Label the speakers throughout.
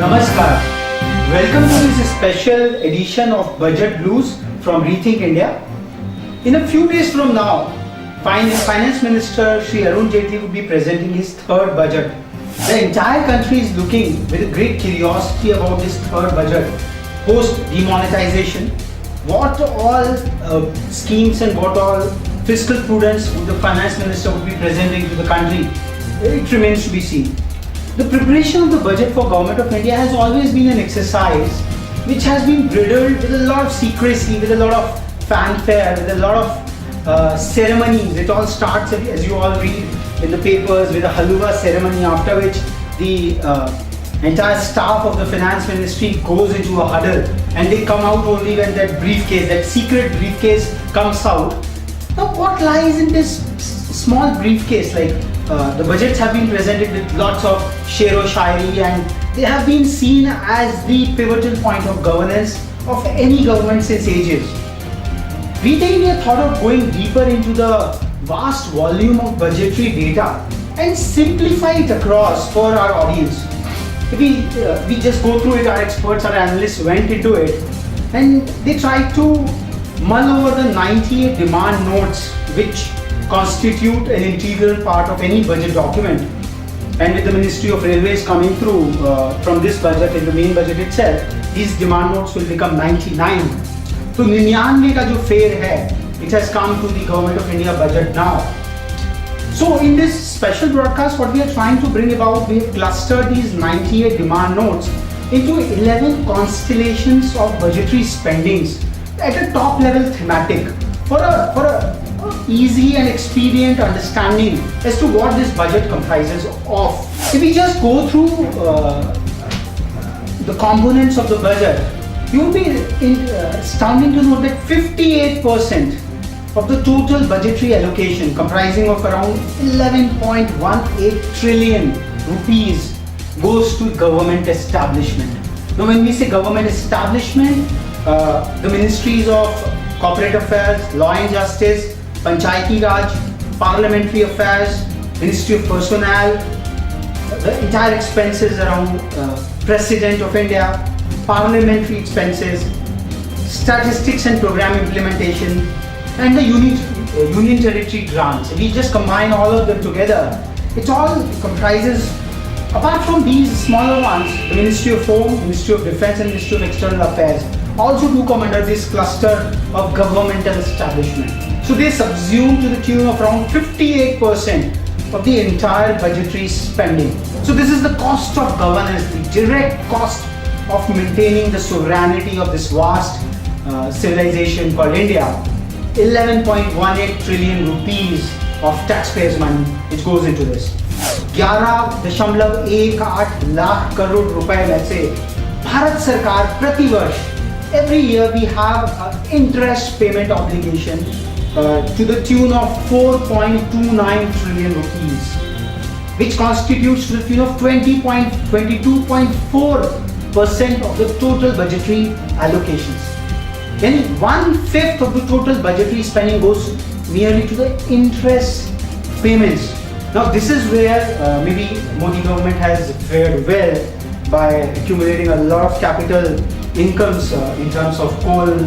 Speaker 1: Namaskar. Welcome to this special edition of Budget Blues from Rethink India. In a few days from now, Finance Minister Shri Arun Jaitley will be presenting his third budget. The entire country is looking with great curiosity about this third budget post demonetization. What all schemes and what all fiscal prudence the Finance Minister will be presenting to the country, it remains to be seen. The preparation of the budget for Government of India has always been an exercise which has been riddled with a lot of secrecy, with a lot of fanfare, with a lot of ceremonies. It all starts, as you all read in the papers, with a halwa ceremony, after which the entire staff of the Finance Ministry goes into a huddle and they come out only when that briefcase, that secret briefcase comes out. Now what lies in this small briefcase? The budgets have been presented with lots of shero-shairi and they have been seen as the pivotal point of governance of any government since ages. We take a thought of going deeper into the vast volume of budgetary data and simplify it across for our audience. We just go through it, our experts, our analysts went into it and they tried to mull over the 98 demand notes which constitute an integral part of any budget document. And with the Ministry of Railways coming through from this budget in the main budget itself, these demand notes will become 99. So 99 का जो fare है, it has come to the Government of India budget now. So in this special broadcast, what we are trying to bring about, we have clustered these 98 demand notes into 11 constellations of budgetary spendings at a top level thematic for a easy and expedient understanding as to what this budget comprises of. If we just go through the components of the budget, you will be astounding to note that 58% of the total budgetary allocation, comprising of around 11.18 trillion rupees, goes to government establishment. Now when we say government establishment, the ministries of corporate affairs, law and justice, Panchayati Raj, Parliamentary Affairs, Ministry of Personnel, the entire expenses around President of India, parliamentary expenses, statistics and program implementation, and the union territory grants. If we just combine all of them together, it all comprises, apart from these smaller ones, the Ministry of Home, Ministry of Defence and Ministry of External Affairs also do come under this cluster of governmental establishment. So they subsume to the tune of around 58% of the entire budgetary spending. So this is the cost of governance, the direct cost of maintaining the sovereignty of this vast civilization called India. 11.18 trillion rupees of taxpayers' money which goes into this. 11.18 lakh crore रुपए में से भारत सरकार प्रति वर्ष, every year we have an interest payment obligation to the tune of 4.29 trillion rupees, which constitutes to the tune of 22.4% of the total budgetary allocations. Then 1/5 of the total budgetary spending goes merely to the interest payments. Now this is where maybe Modi government has fared well by accumulating a lot of capital incomes in terms of coal,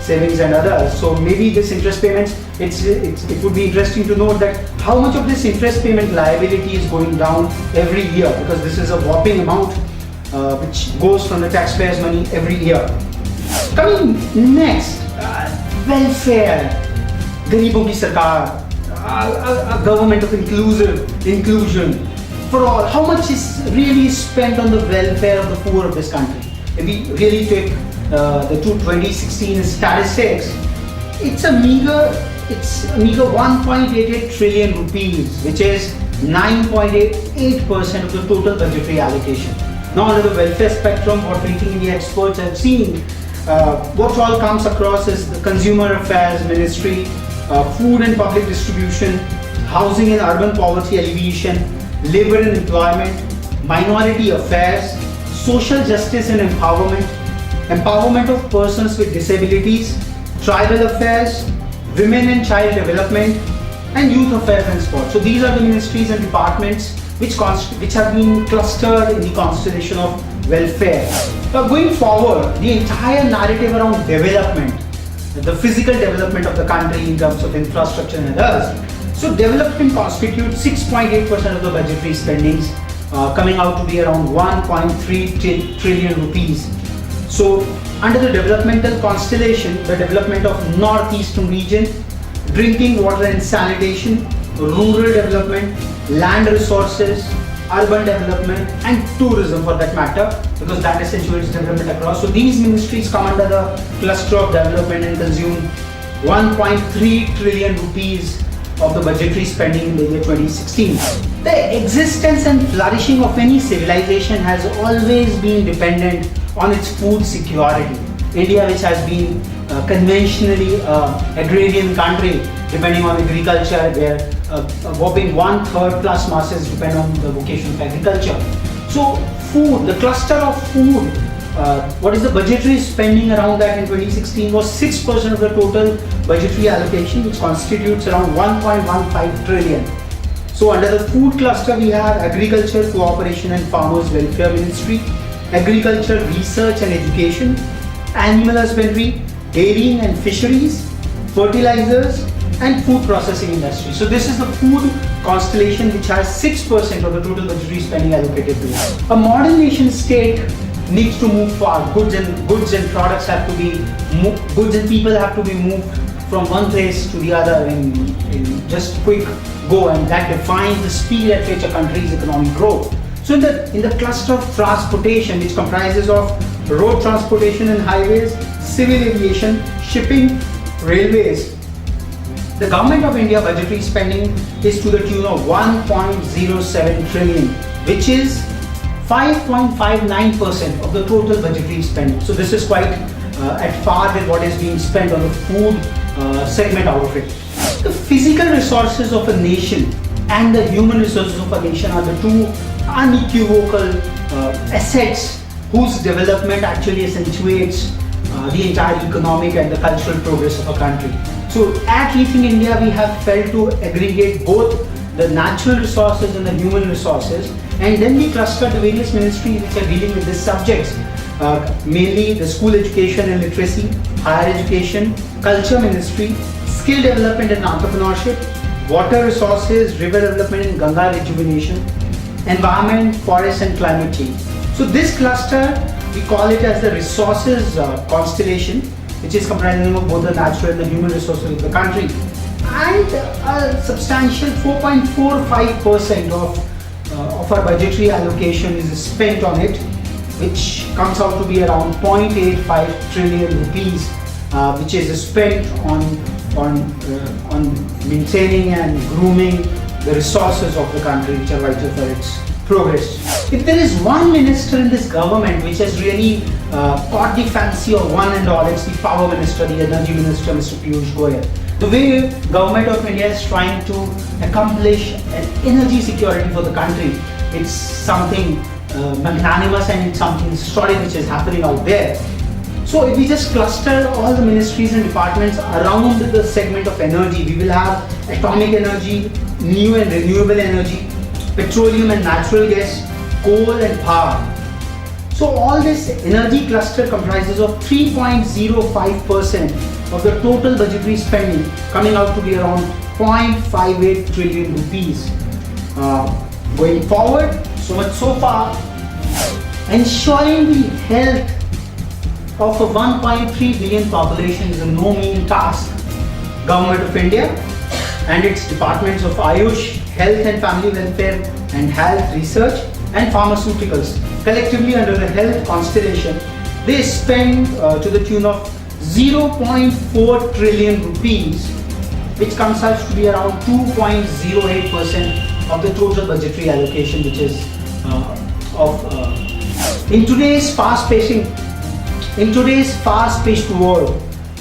Speaker 1: savings and others. So maybe this interest payments, it would be interesting to note that how much of this interest payment liability is going down every year, because this is a whopping amount which goes from the taxpayers' money every year. Coming next, welfare, Garibon ki Sarkar, a government of inclusion for all. How much is really spent on the welfare of the poor of this country? If we really take the 2016 statistics, it's a meager 1.88 trillion rupees, which is 9.88% of the total budgetary allocation. Now under the welfare spectrum, what Rethink India experts have seen, what all comes across is the Consumer Affairs Ministry, Food and Public Distribution, Housing and Urban Poverty Alleviation, Labour and Employment, Minority Affairs, Social Justice and Empowerment of Persons with Disabilities, Tribal Affairs, Women and Child Development, and Youth Affairs and Sport. So these are the ministries and departments which have been clustered in the constellation of welfare. Going forward, the entire narrative around development, the physical development of the country in terms of infrastructure and others. So development constitutes 6.8% of the budgetary spendings, coming out to be around 1.3 trillion rupees. So under the developmental constellation, the development of northeastern region, drinking water and sanitation, rural development, land resources, urban development and tourism for that matter, because that accentuates development across. So these ministries come under the cluster of development and consume 1.3 trillion rupees of the budgetary spending in the year 2016. The existence and flourishing of any civilization has always been dependent on its food security. India, which has been conventionally agrarian country, depending on agriculture, where a whopping 1/3 plus masses depend on the vocation of agriculture. So food, the cluster of food, what is the budgetary spending around that in 2016 was 6% of the total budgetary allocation, which constitutes around 1.15 trillion. So under the food cluster, we have Agriculture, Cooperation and Farmers Welfare Ministry, Agriculture, Research and Education, Animal Husbandry, Dairying and Fisheries, Fertilizers and Food Processing Industry. So this is the food constellation, which has 6% of the total budgetary spending allocated to it. A modern nation state needs to move far. Goods and products have to be goods and people have to be moved from one place to the other in just quick go, and that defines the speed at which a country's economic growth. So in the cluster of transportation, which comprises of road transportation and highways, civil aviation, shipping, railways, the government of India budgetary spending is to the tune of 1.07 trillion, which is 5.59% of the total budgetary spending. So this is quite at par with what is being spent on the food segment out of it. The physical resources of a nation and the human resources of a nation are the two unequivocal assets whose development actually accentuates the entire economic and the cultural progress of a country. So at Rethink India, we have felt to aggregate both the natural resources and the human resources, and then we cluster the various ministries which are dealing with these subjects, mainly the school education and literacy, higher education, culture ministry, skill development and entrepreneurship, water resources, river development and Ganga rejuvenation, environment, forest and climate change. So this cluster, we call it as the resources constellation, which is comprising of both the natural and the human resources of the country. And a substantial 4.45% of our budgetary allocation is spent on it, which comes out to be around 0.85 trillion rupees, which is spent on maintaining and grooming the resources of the country, which are vital for its progress. If there is one minister in this government which has really caught the fancy of one and all, it's the power minister, the energy minister, Mr. Piyush Goyal. The way government of India is trying to accomplish an energy security for the country, it's something magnanimous and it's something historic which is happening out there. So if we just cluster all the ministries and departments around the segment of energy, we will have atomic energy, new and renewable energy, petroleum and natural gas, coal and power. So all this energy cluster comprises of 3.05% of the total budgetary spending, coming out to be around 0.58 trillion rupees. Going forward, so much so far, ensuring the health of a 1.3 billion population is a no mean task. Government of India and its departments of Ayush, Health and Family Welfare and Health Research and Pharmaceuticals, collectively under the health constellation, they spend to the tune of 0.4 trillion rupees, which comes out to be around 2.08% of the total budgetary allocation, which is in today's fast-paced world,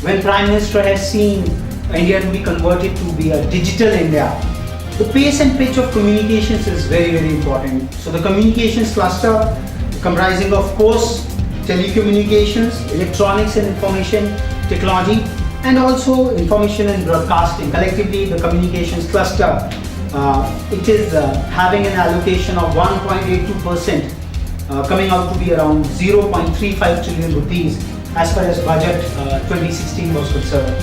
Speaker 1: when Prime Minister has seen India to be converted to be a digital India, the pace and pitch of communications is very, very important. So the communications cluster comprising of course telecommunications, electronics and information technology, and also information and broadcasting. Collectively, the communications cluster, it is having an allocation of 1.82% coming out to be around 0.35 trillion rupees as far as budget 2016 was concerned.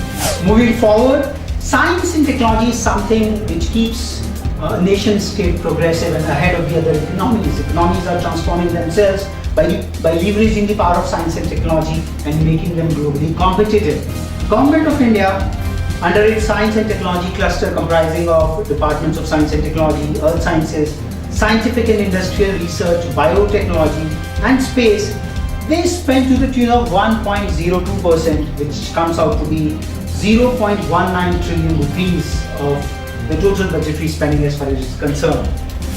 Speaker 1: Moving forward, science and technology is something which keeps a nation state progressive and ahead of the other economies. Economies are transforming themselves by leveraging the power of science and technology and making them globally competitive. Government of India, under its science and technology cluster comprising of departments of science and technology, earth sciences, scientific and industrial research, biotechnology and space, they spend to the tune of 1.02%, which comes out to be 0.19 trillion rupees of the total budgetary spending as far as it's concerned.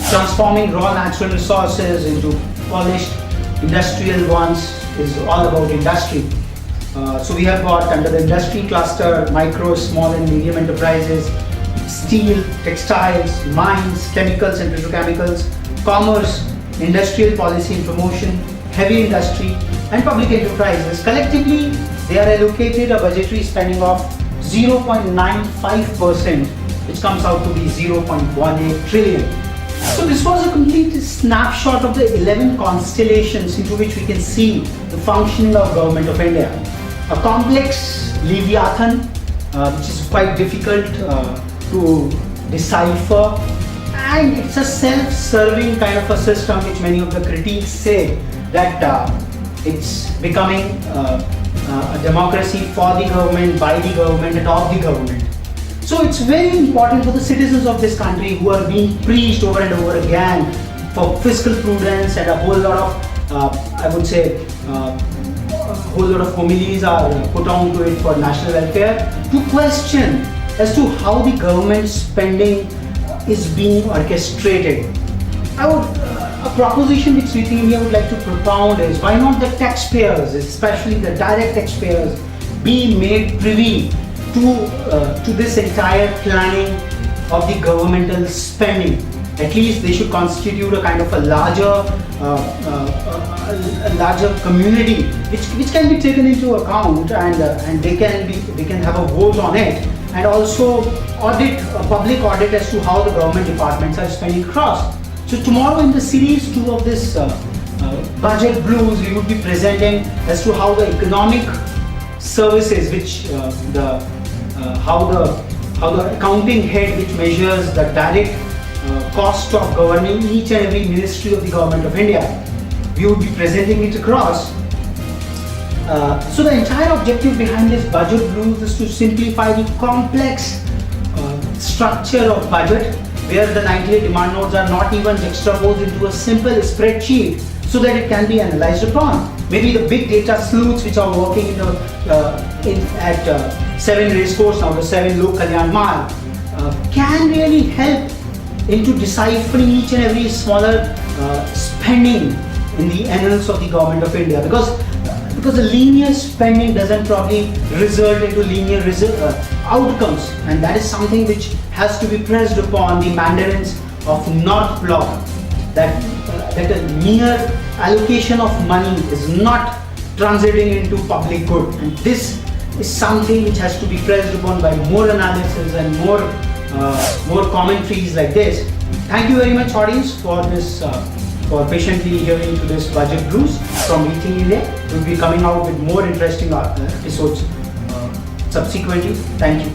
Speaker 1: Transforming raw natural resources into polished industrial ones is all about industry. So we have got under the industry cluster, micro, small and medium enterprises, steel, textiles, mines, chemicals and petrochemicals, commerce, industrial policy and promotion, heavy industry and public enterprises. Collectively, they are allocated a budgetary spending of 0.95%, which comes out to be 0.18 trillion. So this was a complete snapshot of the 11 constellations into which we can see the functioning of Government of India. A complex leviathan, which is quite difficult to decipher, and it's a self-serving kind of a system which many of the critics say that it's becoming a democracy for the government, by the government and of the government. So it's very important for the citizens of this country who are being preached over and over again for fiscal prudence, and a whole lot of, I would say, a whole lot of homilies are put on to it for national welfare, to question as to how the government spending is being orchestrated. A proposition which Rethinking India would like to propound is, why not the taxpayers, especially the direct taxpayers, be made privy to this entire planning of the governmental spending. At least they should constitute a kind of a larger community which can be taken into account, and they can have a vote on it, and also audit, a public audit as to how the government departments are spending across. So tomorrow in the series 2 of this budget blues, we would be presenting as to how the economic services, which how the accounting head which measures the direct cost of governing each and every ministry of the Government of India, we would be presenting it across. So the entire objective behind this budget blues is to simplify the complex structure of budget, where the 98 demand nodes are not even juxtaposed into a simple spreadsheet so that it can be analyzed upon. Maybe the big data sleuths which are working at 7 racecourse now, the 7 Lok Kalyan Marg, can really help into deciphering each and every smaller spending in the annals of the Government of India, because the linear spending doesn't probably result into linear outcomes, and that is something which has to be pressed upon the mandarins of North Block, that a mere allocation of money is not translating into public good, and this is something which has to be pressed upon by more analysis and more commentaries like this. Thank you very much, audience, for this for patiently hearing to this budget blues from Rethinking India. We'll be coming out with more interesting episodes subsequently. Thank you.